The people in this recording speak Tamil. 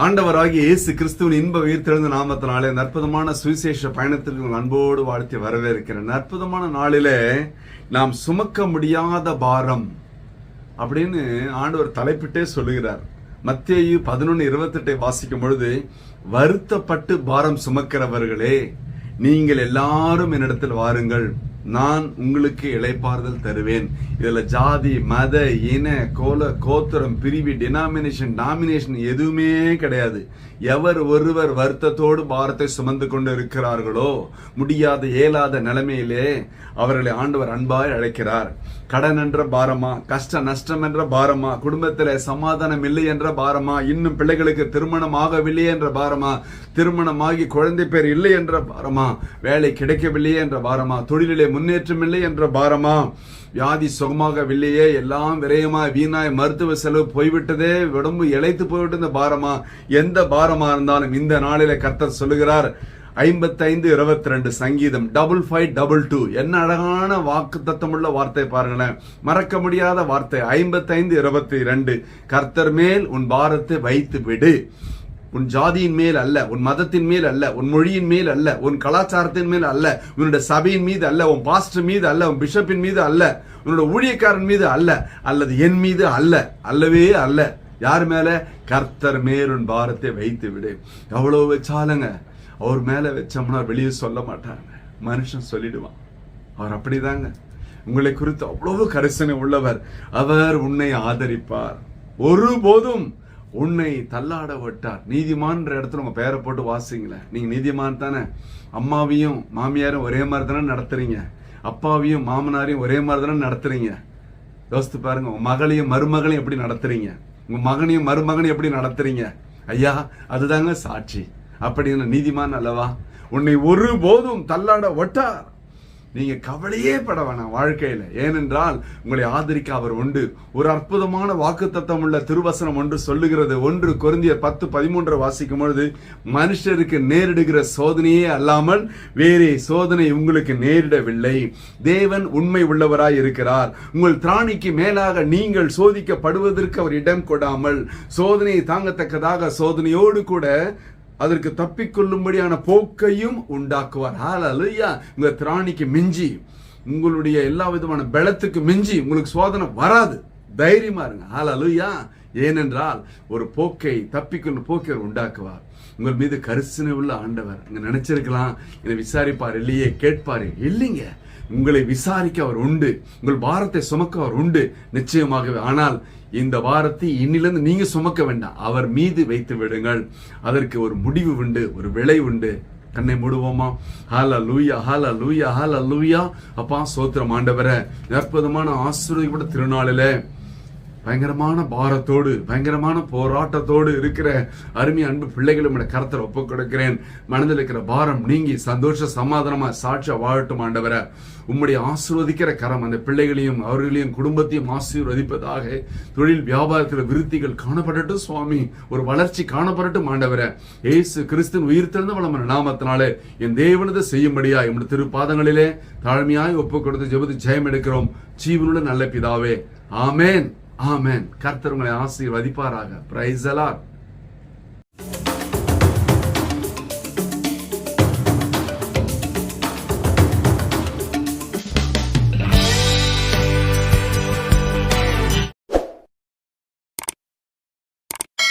ஆண்டவராகிய இயேசு கிறிஸ்துவின் இன்ப உயிர்த்தெழுந்த நாமத்தினாலே அற்புதமான சுவிசேஷ பயணத்திற்கு அன்போடு வாழ்த்தி வரவேற்கிறேன். அற்புதமான நாளிலே நாம் சுமக்க முடியாத பாரம் அப்படின்னு ஆண்டவர் தலைப்பிட்டே சொல்லுகிறார். மத்தேயு 11:28 வாசிக்கும் பொழுது, வருத்தப்பட்டு பாரம் சுமக்கிறவர்களே, நீங்கள் எல்லாரும் என்னிடத்தில் வாருங்கள், நான் உங்களுக்கு இளைப்பாறுதல் தருவேன். இதுல ஜாதி, மத, இன, கோத்திரம், பிரிவு, டினாமினேஷன் எதுவுமே கிடையாது. எவர் ஒருவர் வருத்தத்தோடு பாரத்தை சுமந்து கொண்டு இருக்கிறார்களோ, முடியாத இயலாத நிலைமையிலே அவர்களை ஆண்டவர் அன்பாய் அழைக்கிறார். கடன் என்ற பாரமா, கஷ்ட நஷ்டம் என்ற பாரமா, குடும்பத்தில சமாதானம் இல்லை என்ற பாரமா, இன்னும் பிள்ளைகளுக்கு திருமணம் ஆகவில்லை என்ற பாரமா, திருமணமாகி குழந்தை பேர் இல்லை என்ற பாரமா, வேலை கிடைக்கவில்லையே என்ற பாரமா, தொழிலிலே முன்னேற்றம் இல்லை என்ற பாரமா, வியாதி சுகமாகவில்லையே, எல்லாம் விரயமாய் வீணாய் மருத்துவ செலவு போய்விட்டதே, உடம்பு இழைத்து போய்விட்டு பாரமா, எந்த பாரமா இருந்தாலும் இந்த நாளிலே கர்த்தர் சொல்லுகிறார். 55:22 சங்கீதம் 55:22. என்ன அழகான வாக்கு தத்தமுள்ள வார்த்தை பாருங்களேன், மறக்க முடியாத வார்த்தை. 55:22 கர்த்தர் மேல் உன் பாரத்தை வைத்து விடு. உன் ஜாதியின் மேல் அல்ல, உன் மதத்தின் மேல் அல்ல, உன் மொழியின் மேல் அல்ல, உன் கலாச்சாரத்தின் மேல் அல்ல, உன்னுடைய சபையின் மீது அல்ல, உன் பாஸ்டர் மீது அல்ல, உன் பிஷப்பின் மீது அல்ல, உன்னோட ஊழியக்காரன் மீது அல்ல, அல்லது என் மீது அல்ல, அல்லவே அல்ல. யார் மேல? கர்த்தர் மேல் உன் பாரத்தை வைத்து விடு. எவ்வளவு வச்சாலுங்க, அவர் மேல வச்சோம்னா வெளியே சொல்ல மாட்டாங்க, மனுஷன் சொல்லிடுவான். அவர் அப்படிதாங்க, உங்களை குறித்து அவ்வளவு கரிசனை உள்ளவர். அவர் உன்னை ஆதரிப்பார், ஒருபோதும் உன்னை தள்ளாட விட்டார். நீதிமான்ற இடத்துல உங்க பெயரை போட்டு வாசிங்களேன். நீங்க நீதிமான் தானே? அம்மாவையும் மாமியாரும் ஒரே மாதிரி தானே நடத்துறீங்க, அப்பாவையும் மாமனாரையும் ஒரே மாதிரி தானே நடத்துறீங்க. யோசித்து பாருங்க, உங்க மகளையும் மருமகளையும் எப்படி நடத்துறீங்க, உங்க மகனையும் மருமகனையும் எப்படி நடத்துறீங்க? ஐயா, அதுதாங்க சாட்சி. அப்படின்னு நீதிமான் அல்லவா? உன்னை ஒருபோதும் தள்ளாட விட்டார். நீங்க கவலையே பட வேணாம் வாழ்க்கையில. ஏனென்றால் உங்களை ஆதரிக்க அவர் உண்டு. ஒரு அற்புதமான வாக்குத்தத்தம் உள்ள திருவசனம் ஒன்று சொல்லுகிறது. 1 கொரிந்தியர் 10:13 வாசிக்கும் பொழுது, மனுஷருக்கு நேரிடுகிற சோதனையே அல்லாமல் வேறே சோதனை உங்களுக்கு நேரிடவில்லை. தேவன் உண்மை உள்ளவராய் இருக்கிறார். உங்கள் திராணிக்கு மேலாக நீங்கள் சோதிக்கப்படுவதற்கு அவர் இடம் கொடாமல், சோதனையை தாங்கத்தக்கதாக சோதனையோடு கூட அதற்கு தப்பிக்கொள்ளும்படியான போக்கையும் உண்டாக்குவார். ஹல்லேலூயா. உங்க திராணிக்கு மிஞ்சி, உங்களுடைய எல்லா விதமான பலத்துக்கு மிஞ்சி உங்களுக்கு சோதனை வராது. தைரியமா இருங்க. ஹல்லேலூயா. ஏனென்றால் ஒரு போக்கை, தப்பிக்கொள்ளும் போக்கை உண்டாக்குவார். உங்கள் மீது கரிசனை உள்ள ஆண்டவர். நீங்க நினைச்சிருக்கலாம், என்னை விசாரிப்பார் இல்லையே, கேட்பாரு இல்லைங்க. உங்களை விசாரிக்க அவர் உண்டு, உங்கள் பாரத்தை சுமக்க அவர் உண்டு நிச்சயமாகவே. ஆனால் இந்த பாரத்தை இன்னிலிருந்து நீங்க சுமக்க வேண்டாம், அவர் மீது வைத்து விடுங்கள். அதற்கு ஒரு முடிவு உண்டு, ஒரு விளை உண்டு. கண்ணை மூடுவோமா? ஹல்லேலூயா, ஹல்லேலூயா, ஹல்லேலூயா. அப்பா ஸ்தோத்திரம் ஆண்டவரே. அற்புதமான ஆசீர்வாதப்பட்ட திருநாளிலே பயங்கரமான பாரத்தோடு, பயங்கரமான போராட்டத்தோடு இருக்கிற அருமை அன்பு பிள்ளைகளும் கரத்தில் ஒப்புக் கொடுக்கிறேன். மனதில் இருக்கிற பாரம் நீங்கி சந்தோஷ சமாதானமா சாட்சியா வாழட்டும் ஆண்டவரே. உம்முடைய ஆசீர்வதிக்கிற கரம் அந்த பிள்ளைகளையும் அவர்களையும் குடும்பத்தையும் ஆசீர்வதிப்பதாக. தொழில் வியாபாரத்தில் விருத்திகள் காணப்படட்டும் சுவாமி, ஒரு வளர்ச்சி காணப்படட்டும் ஆண்டவரே. இயேசு கிறிஸ்துவின் உயிர்த்தெழுந்த வல்லமையான நாமத்தினாலே என் தேவனதை செய்யும்படியா எம்முடைய திருப்பாதங்களிலே தாழ்மையாய் ஒப்புக் கொடுத்து ஜெபத்து ஜெயம் எடுக்கிறோம் ஜீவனுள்ள நல்ல பிதாவே. ஆமேன், ஆமேன். கர்த்தர் உங்களை ஆசீர்வதிப்பாராக. Praise the Lord.